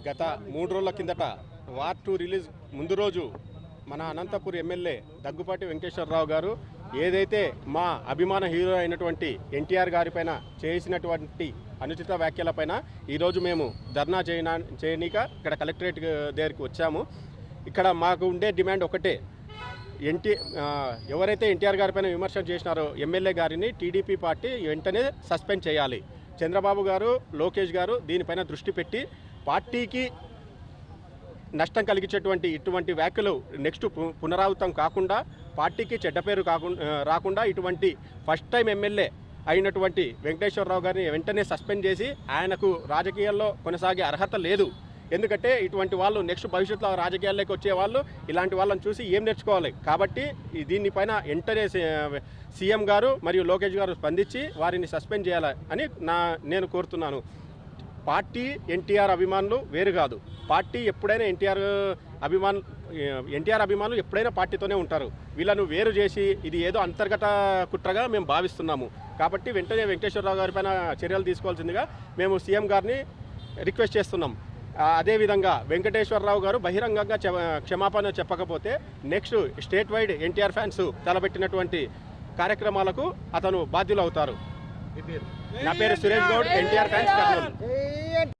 గత 3 రోజుల కిందట వార్ 2 రిలీజ్ ముందు రోజు మన అనంతపూర్ ఎమ్మెల్యే దగ్గుపాటి వెంకటేశ్వరరావు గారు ఏదైతే మా అభిమాన హీరో అయినటువంటి ఎన్టీఆర్ గారిపైన చేసినటువంటి అనుచిత వ్యాఖ్యలపైన ఈరోజు మేము ధర్నా చేయనీక ఇక్కడ కలెక్టరేట్ దగ్గరికి వచ్చాము. ఇక్కడ మాకు ఉండే డిమాండ్ ఒకటే, ఎవరైతే ఎన్టీఆర్ గారిపైన విమర్శలు చేసినారో ఎమ్మెల్యే గారిని టీడీపీ పార్టీ వెంటనే సస్పెండ్ చేయాలి. చంద్రబాబు గారు, లోకేష్ గారు దీనిపైన దృష్టి పెట్టి పార్టీకి నష్టం కలిగించేటువంటి ఇటువంటి వ్యాఖ్యలు నెక్స్ట్ పునరావృతం కాకుండా, పార్టీకి చెడ్డ పేరు రాకుండా ఇటువంటి ఫస్ట్ టైం ఎమ్మెల్యే అయినటువంటి వెంకటేశ్వరరావు గారిని వెంటనే సస్పెండ్ చేసి ఆయనకు రాజకీయాల్లో కొనసాగే అర్హత లేదు. ఎందుకంటే ఇటువంటి వాళ్ళు నెక్స్ట్ భవిష్యత్తులో రాజకీయాల్లోకి వచ్చే వాళ్ళు ఇలాంటి వాళ్ళని చూసి ఏం నేర్చుకోవాలి. కాబట్టి దీనిపైన వెంటనే సీఎం గారు మరియు లోకేష్ గారు స్పందించి వారిని సస్పెండ్ చేయాలని నేను కోరుతున్నాను. పార్టీ ఎన్టీఆర్ అభిమానులు వేరు కాదు. పార్టీ ఎప్పుడైనా ఎన్టీఆర్ అభిమానులు ఎప్పుడైనా పార్టీతోనే ఉంటారు. వీళ్ళను వేరు చేసి ఇది ఏదో అంతర్గత కుట్రగా మేము భావిస్తున్నాము. కాబట్టి వెంటనే వెంకటేశ్వరరావు గారి పైన చర్యలు తీసుకోవాల్సిందిగా మేము సీఎం గారిని రిక్వెస్ట్ చేస్తున్నాం. అదేవిధంగా వెంకటేశ్వరరావు గారు బహిరంగంగా క్షమాపణ చెప్పకపోతే next state wide NTR fans తలపెట్టినటువంటి కార్యక్రమాలకు అతను బాధ్యులు అవుతారు. నా పేరు సురేష్ గౌడ్, ఎన్టీఆర్ ఫ్యాన్స్ కర్నూలు.